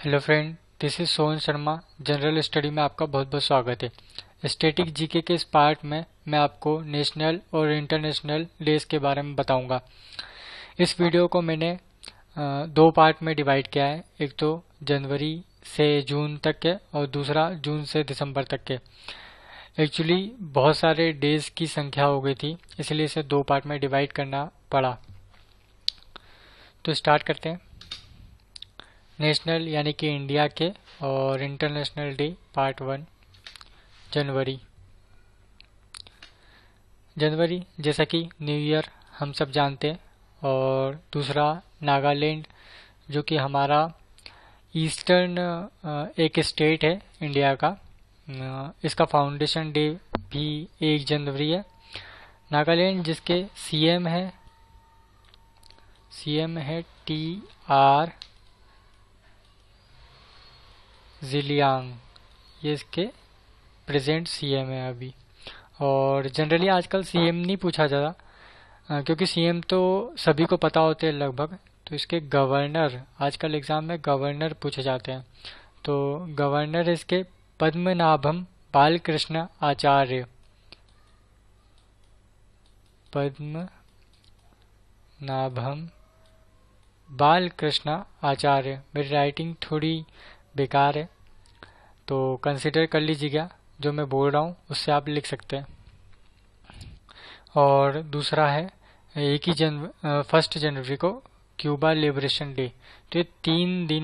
Hello friend, this is Sohan Sharma. General study में आपका बहुत बहुत स्वागत है। स्टैटिक जीके के इस पार्ट में मैं आपको नेशनल और इंटरनेशनल डेज के बारे में बताऊंगा। इस वीडियो को मैंने दो पार्ट में डिवाइड किया है। एक तो जनवरी से जून तक के और दूसरा जून से दिसंबर तक के। एक्चुअली बहुत सारे डेज की संख्या हो गई थी, इसलिए इसे दो पार्ट में डिवाइड करना पड़ा। तो स्टार्ट करते हैं। नेशनल यानी कि इंडिया के और इंटरनेशनल डे पार्ट 1। जनवरी जैसा कि न्यू ईयर हम सब जानते हैं। और दूसरा नागालैंड, जो कि हमारा ईस्टर्न एक स्टेट है इंडिया का। इसका फाउंडेशन डे भी 1 जनवरी है। नागालैंड जिसके सीएम है TR जिलियांग, ये इसके प्रेजेंट सीएम है अभी। और जनरली आजकल सीएम नहीं पूछा जाता, क्योंकि सीएम तो सभी को पता होते हैं लगभग। तो इसके गवर्नर, आजकल एग्जाम में गवर्नर पूछे जाते हैं। तो गवर्नर इसके पद्मनाभम बालकृष्ण आचार्य। पद्मनाभम बालकृष्ण आचार्य। मेरी राइटिंग थोड़ी बेकार है, तो कंसिडर कर लीजिएगा। जो मैं बोल रहा हूँ उससे आप लिख सकते हैं। और दूसरा है 1 जनवरी को क्यूबा लिबरेशन डे। तो ये 3 दिन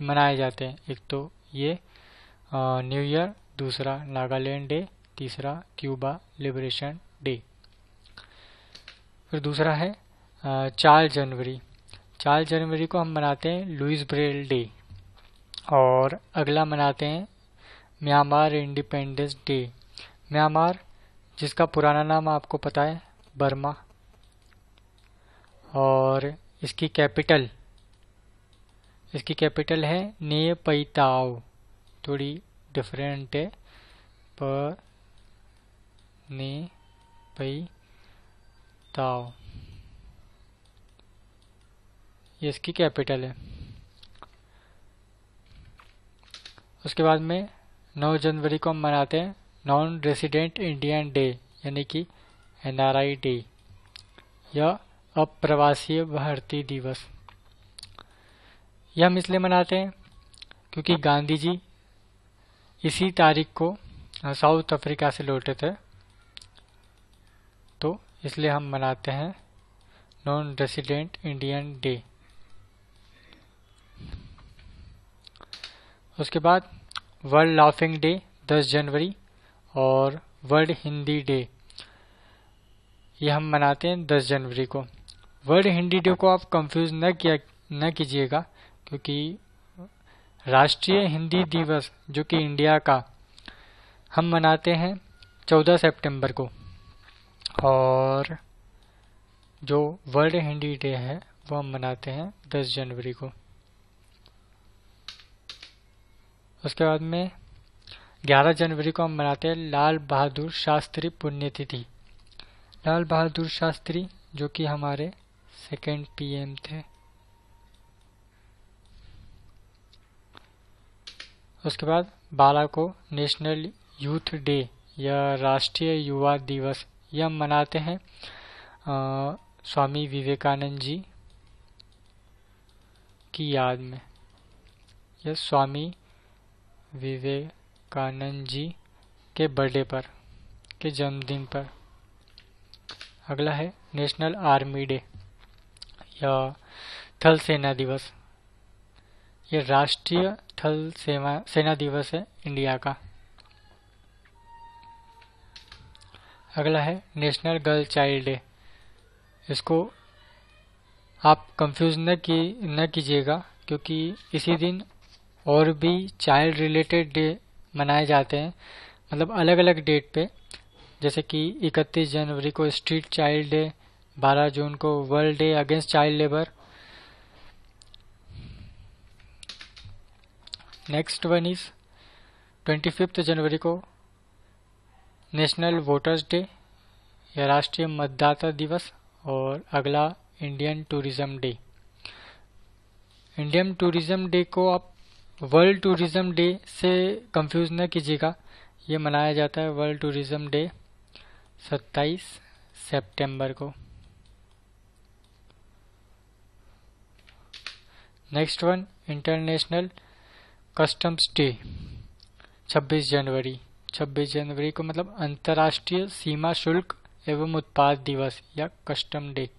मनाए जाते हैं। एक तो ये न्यू ईयर, दूसरा नागालैंड डे, तीसरा क्यूबा लिबरेशन डे। फिर दूसरा है 4 जनवरी को हम मनाते हैं लुइस ब्रेल डे। और अगला मनाते हैं म्यांमार इंडिपेंडेंस डे। म्यांमार जिसका पुराना नाम आपको पता है बर्मा। और इसकी कैपिटल है ने पई ताओ। थोड़ी डिफरेंट है, पर ने पई ताओ ये इसकी कैपिटल है। उसके बाद में 9 जनवरी को हम मनाते हैं नॉन रेसिडेंट इंडियन डे, यानी कि NRI डे या अप्रवासी भारतीय दिवस। यह हम इसलिए मनाते हैं क्योंकि गांधी जी इसी तारीख को साउथ अफ्रीका से लौटे थे। तो इसलिए हम मनाते हैं नॉन रेसिडेंट इंडियन डे। उसके बाद वर्ल्ड लाफिंग डे 10 जनवरी और वर्ल्ड हिंदी डे, ये हम मनाते हैं 10 जनवरी को। वर्ल्ड हिंदी डे को आप कंफ्यूज न कीजिएगा, क्योंकि राष्ट्रीय हिंदी दिवस जो कि इंडिया का, हम मनाते हैं 14 सितंबर को। और जो वर्ल्ड हिंदी डे है वो हम मनाते हैं 10 जनवरी को। उसके बाद में 11 जनवरी को हम मनाते हैं लाल बहादुर शास्त्री पुण्यतिथि। लाल बहादुर शास्त्री जो कि हमारे 2nd PM थे। उसके बाद 12 को नेशनल यूथ डे या राष्ट्रीय युवा दिवस, यह हम मनाते हैं स्वामी विवेकानंद जी की याद में। यह स्वामी विवेकानंद जी के बर्थडे पर, के जन्मदिन पर। अगला है नेशनल आर्मी डे या थल सेना दिवस। ये राष्ट्रीय थल सेना दिवस है इंडिया का। अगला है नेशनल गर्ल चाइल्ड डे। इसको आप कंफ्यूज न कीजिएगा, क्योंकि इसी दिन और भी चाइल्ड रिलेटेड डे मनाए जाते हैं, मतलब अलग अलग डेट पे। जैसे कि 31 जनवरी को स्ट्रीट चाइल्ड डे, 12 जून को world day against child labour. Next one is 25 जनवरी को नेशनल वोटर्स डे या राष्ट्रीय मतदाता दिवस। और अगला Indian tourism day. Indian tourism day को आप वर्ल्ड टूरिज्म डे से कंफ्यूज न कीजिएगा, ये मनाया जाता है वर्ल्ड टूरिज्म डे 27 सितंबर को। Next one, international customs day 26 जनवरी। 26 जनवरी को मतलब अंतर्राष्ट्रीय सीमा शुल्क एवं उत्पाद दिवस या कस्टम डे।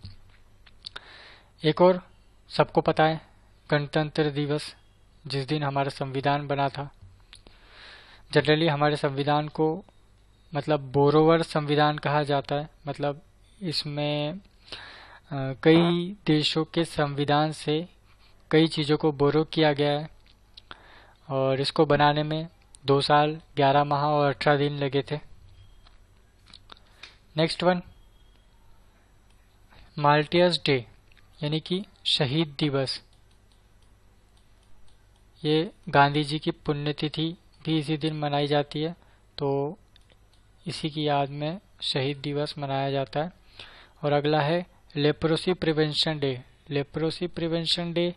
एक और सबको पता है गणतंत्र दिवस, जिस दिन हमारा संविधान बना था। जनरली हमारे संविधान को मतलब बोरोवर संविधान कहा जाता है, मतलब इसमें कई देशों के संविधान से कई चीज़ों को बोरो किया गया है और इसको बनाने में 2 साल 11 माह और 18 दिन लगे थे। नेक्स्ट वन, मार्टियर्स डे यानी कि शहीद दिवस। ये गांधी जी की पुण्यतिथि भी इसी दिन मनाई जाती है, तो इसी की याद में शहीद दिवस मनाया जाता है। और अगला है leprosy prevention day. Leprosy prevention day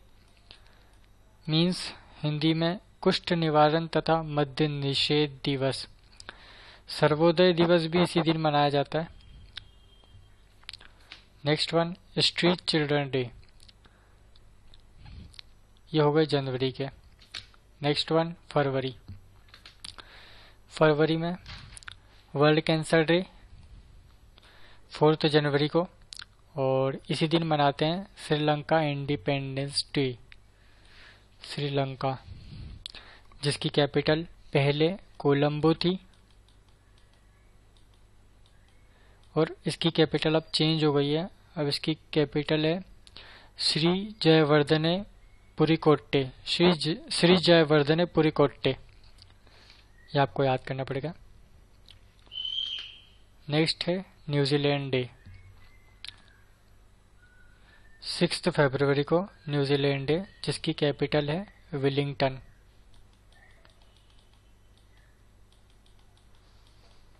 means Hindi में कुष्ठ निवारण तथा मद्य निषेध दिवस। सर्वोदय दिवस भी इसी दिन मनाया जाता है। Next one, street children day. ये हो गए जनवरी के। नेक्स्ट वन, फरवरी। फरवरी में वर्ल्ड कैंसर डे 4 जनवरी को, और इसी दिन मनाते हैं श्रीलंका इंडिपेंडेंस डे। श्रीलंका जिसकी कैपिटल पहले कोलंबो थी और इसकी कैपिटल अब चेंज हो गई है। अब इसकी कैपिटल है श्री जयवर्धने पुरीकोट्टे। श्री जयवर्धने पुरीकोट्टे, ये आपको याद करना पड़ेगा। नेक्स्ट है न्यूजीलैंड डे। 6 फरवरी को न्यूजीलैंड डे, जिसकी कैपिटल है वेलिंगटन।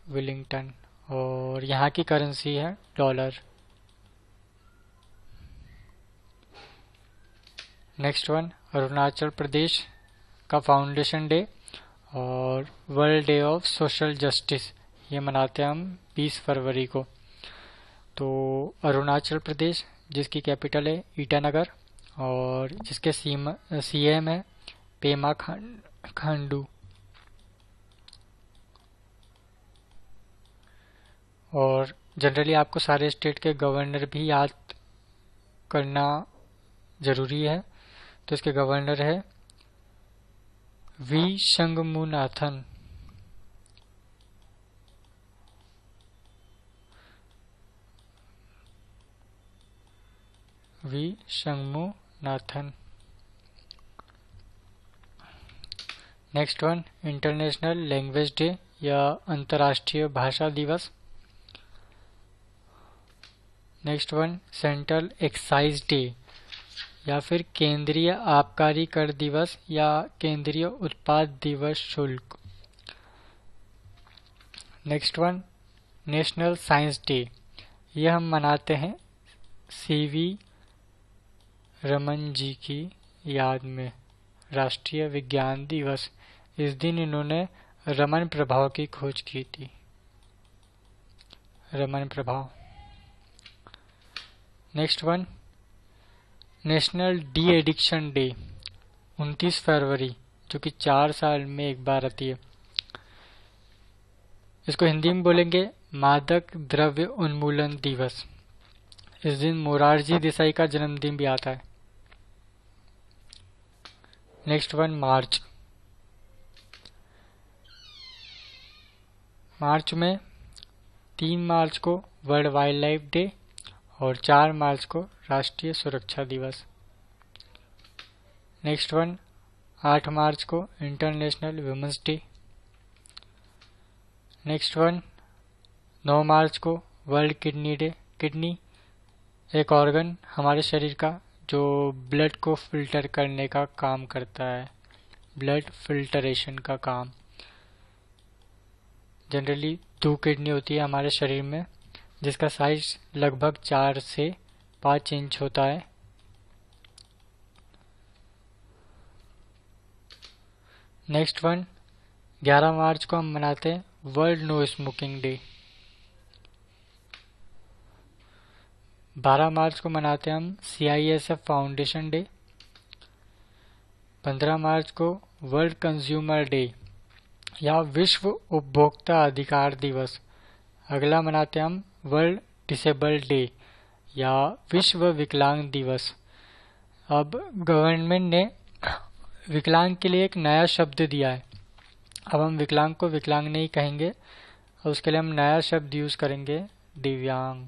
वेलिंगटन, और यहाँ की करेंसी है dollar. Next one, Arunachal Pradesh का फाउंडेशन डे और world day of social justice, ये मनाते हैं हम 20 फरवरी को। तो अरुणाचल प्रदेश जिसकी कैपिटल है ईटानगर और जिसके सीएम है पेमा खांडू। और जनरली आपको सारे स्टेट के गवर्नर भी याद करना जरूरी है। तो इसके गवर्नर है V Shanmuganathan. V Shanmuganathan. Next one, international language day या अंतर्राष्ट्रीय भाषा दिवस। Next one, central excise day या फिर केंद्रीय आबकारी कर दिवस या केंद्रीय उत्पाद दिवस शुल्क। Next one, national science day, ये हम मनाते हैं सीवी रमन जी की याद में। राष्ट्रीय विज्ञान दिवस, इस दिन इन्होंने रमन प्रभाव की खोज की थी। रमन प्रभाव। Next one, national de addiction day 29 फरवरी, जो कि 4 साल में एक बार आती है। इसको हिंदी में बोलेंगे मादक द्रव्य उन्मूलन दिवस। इस दिन मोरारजी देसाई का जन्मदिन भी आता है। नेक्स्ट वन, मार्च। मार्च में 3 मार्च को वर्ल्ड वाइल्ड लाइफ डे और 4 मार्च को राष्ट्रीय सुरक्षा दिवस। नेक्स्ट वन, 8 मार्च को international women's day. Next one, 9 March को वर्ल्ड किडनी डे। किडनी एक ऑर्गन हमारे शरीर का जो ब्लड को फिल्टर करने का काम करता है, ब्लड फिल्टरेशन का काम। जनरली 2 किडनी होती है हमारे शरीर में, जिसका साइज लगभग 4 से 5 इंच होता है। नेक्स्ट वन, 11 मार्च को हम मनाते हैं वर्ल्ड नो स्मोकिंग डे। 12 मार्च को मनाते हैं हम CISF फाउंडेशन डे। 15 मार्च को वर्ल्ड कंज्यूमर डे या विश्व उपभोक्ता अधिकार दिवस। अगला मनाते हैं हम वर्ल्ड डिसेबल्ड डे या विश्व विकलांग दिवस। अब गवर्नमेंट ने विकलांग के लिए एक नया शब्द दिया है। अब हम विकलांग को विकलांग नहीं कहेंगे और उसके लिए हम नया शब्द यूज करेंगे, दिव्यांग।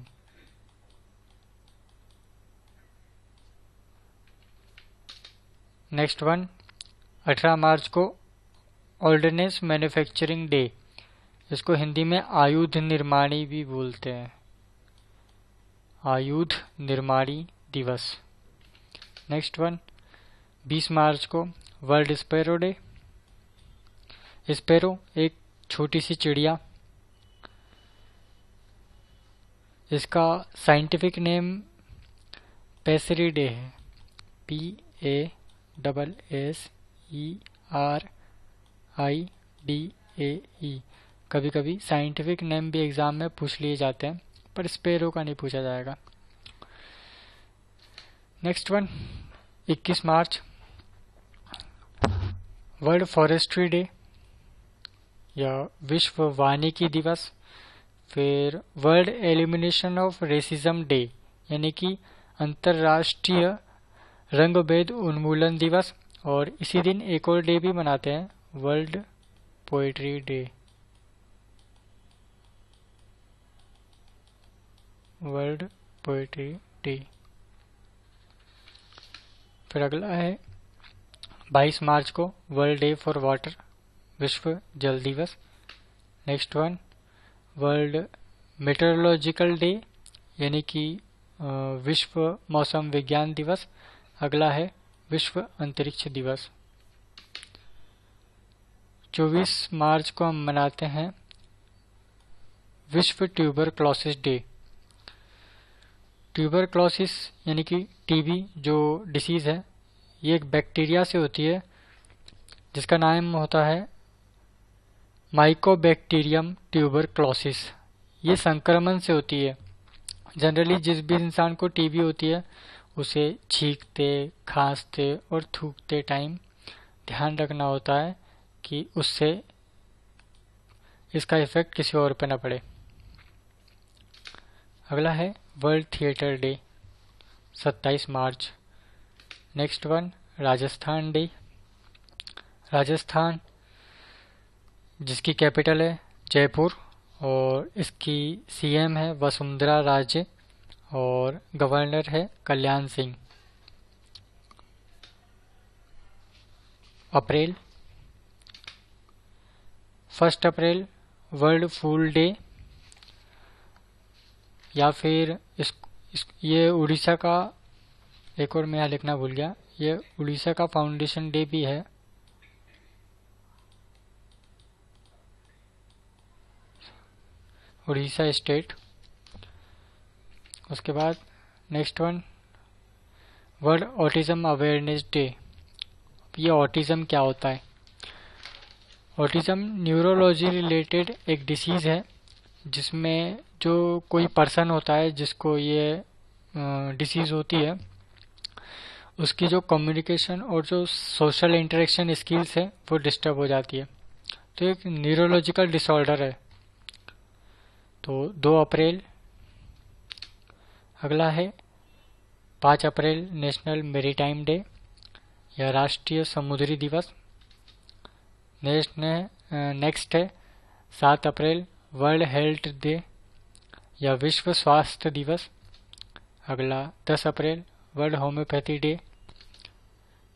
नेक्स्ट वन, 18 मार्च को ऑर्डिनेंस मैन्युफैक्चरिंग डे। इसको हिंदी में आयुध निर्माणी भी बोलते हैं, आयुध निर्माणी दिवस। नेक्स्ट वन, 20 मार्च को वर्ल्ड स्पैरो डे। स्पैरो एक छोटी सी चिड़िया, इसका साइंटिफिक नेम पैसेरिडे है, PASSERIDAE। कभी कभी साइंटिफिक नेम भी एग्जाम में पूछ लिए जाते हैं, पर स्पैरो का नहीं पूछा जाएगा। नेक्स्ट वन, 21 मार्च वर्ल्ड फॉरेस्ट्री डे या विश्व वानिकी दिवस। फिर world elimination of racism day यानी कि अंतरराष्ट्रीय रंगभेद उन्मूलन दिवस। और इसी दिन एक और डे भी मनाते हैं, world poetry day. World poetry day. फिर अगला है 22 मार्च को वर्ल्ड डे फॉर वाटर, विश्व जल दिवस। Next one, world meteorological day यानी कि विश्व मौसम विज्ञान दिवस। अगला है विश्व अंतरिक्ष दिवस। 24 मार्च को हम मनाते हैं विश्व ट्यूबरक्लोसिस डे। ट्यूबरक्लोसिस यानी कि टीबी जो डिसीज है, ये एक बैक्टीरिया से होती है जिसका नाम होता है माइकोबैक्टीरियम ट्यूबरक्लोसिस। ये संक्रमण से होती है। जनरली जिस भी इंसान को टीबी होती है उसे छींकते, खांसते और थूकते टाइम ध्यान रखना होता है कि उससे इसका इफेक्ट किसी और पे न पड़े। अगला है वर्ल्ड थिएटर डे, 27 मार्च। Next one, Rajasthan day. Rajasthan जिसकी कैपिटल है जयपुर और इसकी सीएम है वसुंधरा राजे और गवर्नर है कल्याण सिंह। अप्रैल, 1 अप्रैल वर्ल्ड फूल डे या फिर ये उड़ीसा का, एक और मैं यहाँ लिखना भूल गया, ये उड़ीसा का फाउंडेशन डे भी है। उड़ीसा स्टेट। उसके बाद next one, world autism awareness day. ये ऑटिज्म क्या होता है? ऑटिज्म न्यूरोलॉजी रिलेटेड एक डिसीज है जिसमें जो कोई पर्सन होता है जिसको ये डिसीज होती है, उसकी जो कम्युनिकेशन और जो सोशल इंटरेक्शन स्किल्स है वो डिस्टर्ब हो जाती है। तो एक न्यूरोलॉजिकल डिसऑर्डर है। तो 2 अप्रैल। अगला है 5 अप्रैल नेशनल मैरीटाइम डे या राष्ट्रीय समुद्री दिवस। नेक्स्ट है 7 अप्रैल वर्ल्ड हेल्थ डे या विश्व स्वास्थ्य दिवस। अगला 10 अप्रैल वर्ल्ड होम्योपैथी डे।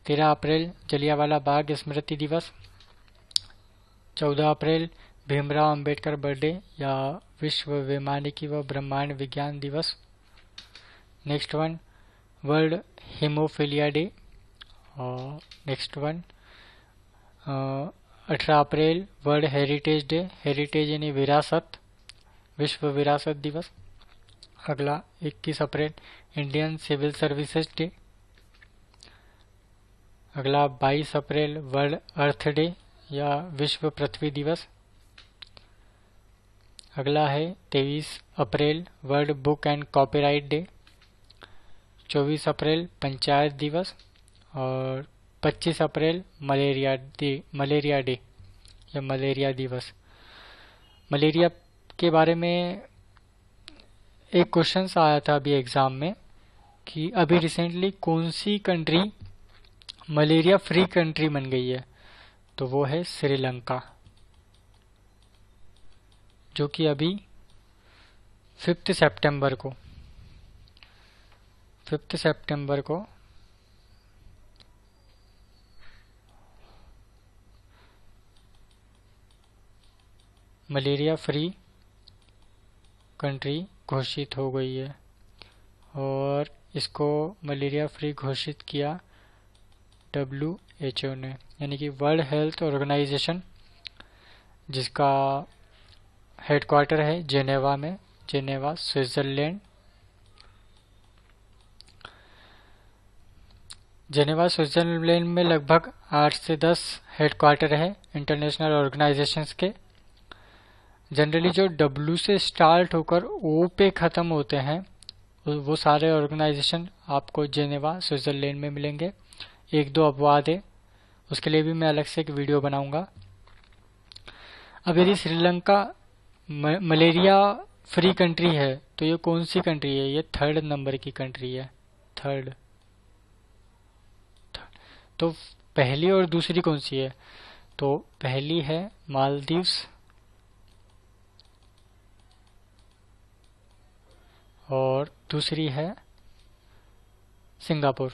13 अप्रैल जलियांवाला बाग स्मृति दिवस। 14 अप्रैल भीमराव अंबेडकर बर्थडे या विश्व वैमानिकी व ब्रह्मांड विज्ञान दिवस। Next one, world haemophilia day. और नेक्स्ट वन 18 अप्रैल वर्ल्ड हेरिटेज डे, हेरिटेज यानी विरासत, विश्व विरासत दिवस। अगला 21 अप्रैल इंडियन सिविल सर्विसेज डे। अगला 22 अप्रैल वर्ल्ड अर्थ डे या विश्व पृथ्वी दिवस। अगला है 23 अप्रैल world book and copyright day. 24 अप्रैल पंचायत दिवस। और 25 अप्रैल मलेरिया डे या मलेरिया दिवस। मलेरिया के बारे में एक क्वेश्चन आया था अभी एग्जाम में कि अभी रिसेंटली कौन सी कंट्री मलेरिया फ्री कंट्री बन गई है, तो वो है श्रीलंका, जो कि अभी 5 सितंबर को मलेरिया फ्री कंट्री घोषित हो गई है। और इसको मलेरिया फ्री घोषित किया WHO ने, यानी कि वर्ल्ड हेल्थ ऑर्गेनाइजेशन, जिसका हेडक्वार्टर है जेनेवा में, जेनेवा स्विट्जरलैंड। जेनेवा स्विट्जरलैंड में लगभग 8 से 10 हेडक्वार्टर है इंटरनेशनल ऑर्गेनाइजेशंस के। जनरली जो W से स्टार्ट होकर O पे खत्म होते हैं वो सारे ऑर्गेनाइजेशन आपको जेनेवा स्विट्जरलैंड में मिलेंगे। एक दो अपवाद है, उसके लिए भी मैं अलग से एक वीडियो बनाऊंगा। अब यदि श्रीलंका मलेरिया फ्री कंट्री है तो ये कौन सी कंट्री है? ये 3rd नंबर की कंट्री है, 3rd। तो पहली और दूसरी कौन सी है? तो पहली है मालदीव्स और दूसरी है सिंगापुर।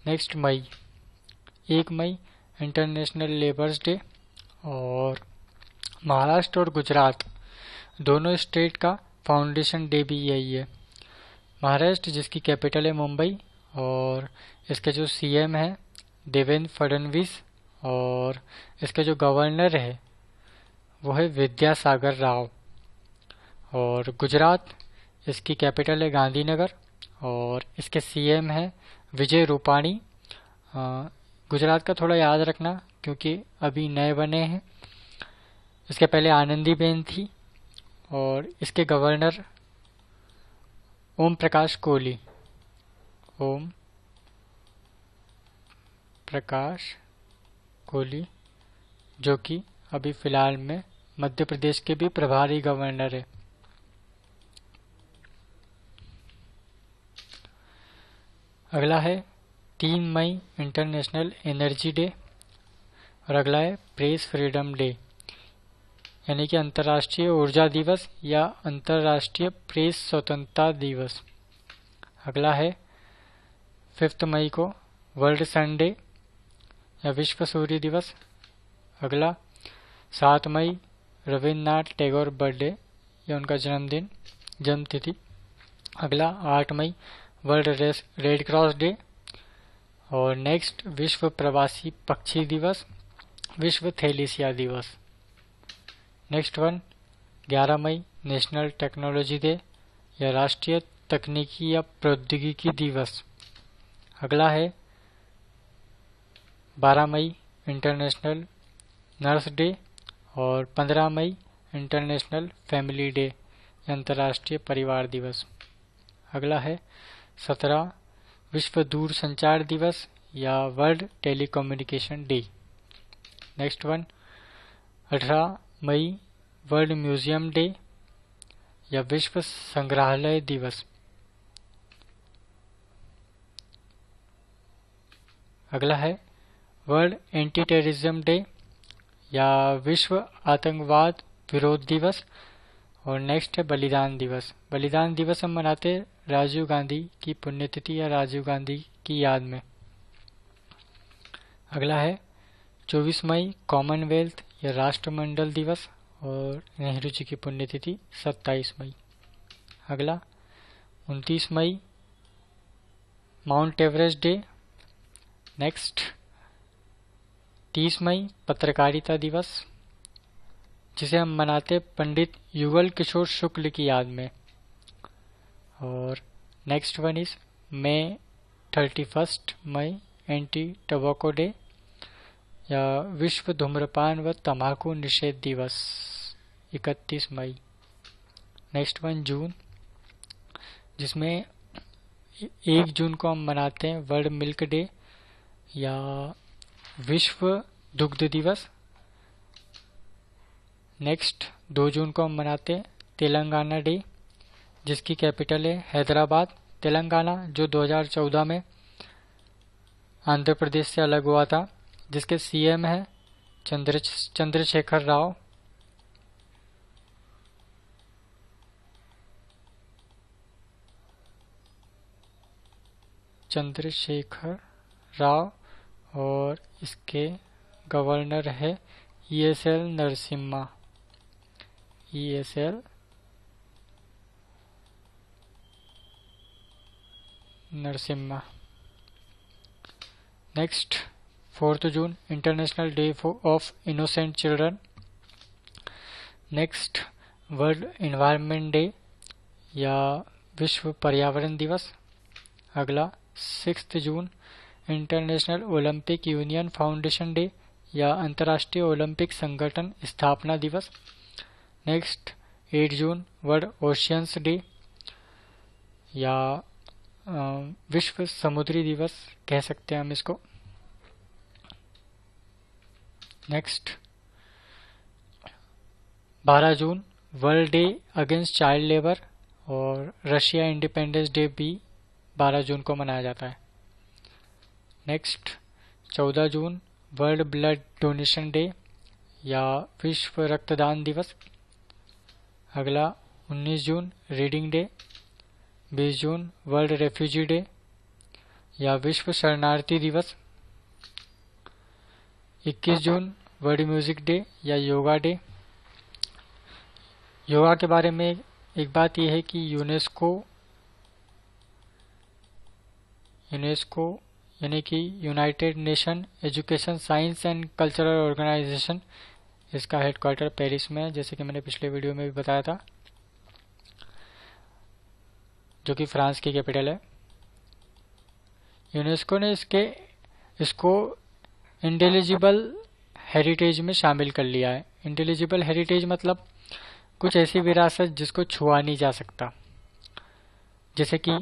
नेक्स्ट मई, 1 मई इंटरनेशनल लेबर्स डे। और महाराष्ट्र और गुजरात दोनों स्टेट का फाउंडेशन डे भी यही है। महाराष्ट्र जिसकी कैपिटल है मुंबई और इसके जो CM है देवेंद्र फडणवीस और इसके जो गवर्नर है वो है विद्यासागर राव। और गुजरात, इसकी कैपिटल है गांधीनगर और इसके CM है विजय रूपाणी। गुजरात का थोड़ा याद रखना क्योंकि अभी नए बने हैं। इसके पहले आनंदीबेन थी और इसके गवर्नर ओम प्रकाश कोहली, जो कि अभी फिलहाल में मध्य प्रदेश के भी प्रभारी गवर्नर है। अगला है 3 मई इंटरनेशनल एनर्जी डे और अगला है प्रेस फ्रीडम डे, यानी कि अंतर्राष्ट्रीय ऊर्जा दिवस या अंतर्राष्ट्रीय प्रेस स्वतंत्रता दिवस। अगला है 5 मई को वर्ल्ड सन डे या विश्व सूर्य दिवस। अगला 7 मई रविन्द्रनाथ टैगोर बर्थडे या उनका जन्मतिथि। अगला 8 मई वर्ल्ड रेड क्रॉस डे। और नेक्स्ट विश्व प्रवासी पक्षी दिवस, विश्व थैलेसिया दिवस। नेक्स्ट वन 11 मई नेशनल टेक्नोलॉजी डे या राष्ट्रीय तकनीकी या प्रौद्योगिकी दिवस। अगला है 12 मई इंटरनेशनल नर्स डे और 15 मई इंटरनेशनल फैमिली डे या अंतर्राष्ट्रीय परिवार दिवस। अगला है 17 विश्व दूर संचार दिवस या world telecommunication day. Next one 18 मई वर्ल्ड म्यूजियम डे या विश्व संग्रहालय दिवस। अगला है वर्ल्ड एंटी टेररिज्म डे या विश्व आतंकवाद विरोध दिवस। और नेक्स्ट है बलिदान दिवस। बलिदान दिवस हम मनाते हैं राजीव गांधी की पुण्यतिथि या राजीव गांधी की याद में। अगला है 24 मई कॉमनवेल्थ या राष्ट्रमंडल दिवस और नेहरू जी की पुण्यतिथि 27 मई। अगला 29 मई माउंट एवरेस्ट डे। नेक्स्ट 30 मई पत्रकारिता दिवस, जिसे हम मनाते पंडित युगल किशोर शुक्ल की याद में। और नेक्स्ट वन इज May 31 मई एंटी टबैको डे या विश्व धूम्रपान व तंबाकू निषेध दिवस 31 मई। नेक्स्ट वन जून, जिसमें 1 जून को हम मनाते हैं वर्ल्ड मिल्क डे या विश्व दुग्ध दिवस। नेक्स्ट 2 जून को हम मनाते हैं तेलंगाना डे, जिसकी कैपिटल है हैदराबाद, तेलंगाना, जो 2014 में आंध्र प्रदेश से अलग हुआ था, जिसके सीएम है चंद्रशेखर राव। और इसके गवर्नर है ESL नरसिम्हा। नेक्स्ट 4 जून international day of innocent children. Next world environment day या विश्व पर्यावरण दिवस। अगला 6 जून international Olympic union foundation day या अंतर्राष्ट्रीय ओलंपिक संगठन स्थापना दिवस। नेक्स्ट 8 जून वर्ल्ड ओशियंस डे या विश्व समुद्री दिवस कह सकते हैं हम इसको। नेक्स्ट 12 जून world day against child labour और रशिया इंडिपेंडेंस डे भी 12 जून को मनाया जाता है। Next 14 June world blood donation day या विश्व रक्तदान दिवस। अगला 19 जून reading day. 20 June world refugee day या विश्व शरणार्थी दिवस। 21 जून वर्ल्ड म्यूजिक डे या योगा डे। योगा के बारे में एक बात यह है कि यूनेस्को यानी कि United Nation Education Science and Cultural Organization, इसका हेडक्वार्टर पेरिस में है, जैसे कि मैंने पिछले वीडियो में भी बताया था, जो कि फ्रांस की कैपिटल है। यूनेस्को ने इसको इंटेलिजिबल हेरिटेज में शामिल कर लिया है। इंटेलिजिबल हेरिटेज मतलब कुछ ऐसी विरासत जिसको छुआ नहीं जा सकता, जैसे कि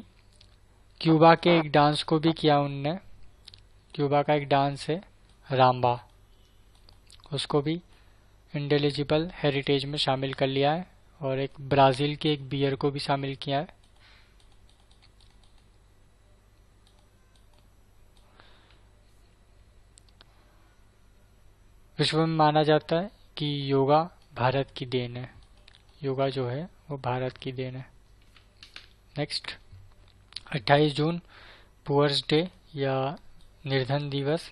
क्यूबा के एक डांस को भी किया उनने। क्यूबा का एक डांस है राम्बा, उसको भी इंटेलिजिबल हेरिटेज में शामिल कर लिया है। और एक ब्राजील के एक बियर को भी शामिल किया है। विश्व में माना जाता है कि योगा भारत की देन है। योगा जो है वो भारत की देन है। नेक्स्ट 28 जून पुअर्स डे या निर्धन दिवस।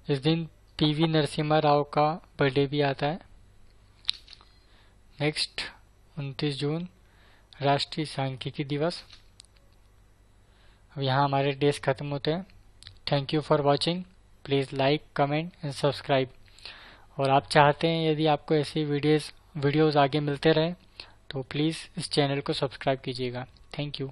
इस दिन PV नरसिम्हा राव का बर्थडे भी आता है। नेक्स्ट 29 जून राष्ट्रीय सांख्यिकी दिवस। अब यहाँ हमारे डेज खत्म होते हैं। Thank you for watching. Please like, comment and subscribe. और आप चाहते हैं यदि आपको ऐसी वीडियोस आगे मिलते रहें तो प्लीज़ इस चैनल को सब्सक्राइब कीजिएगा। Thank you.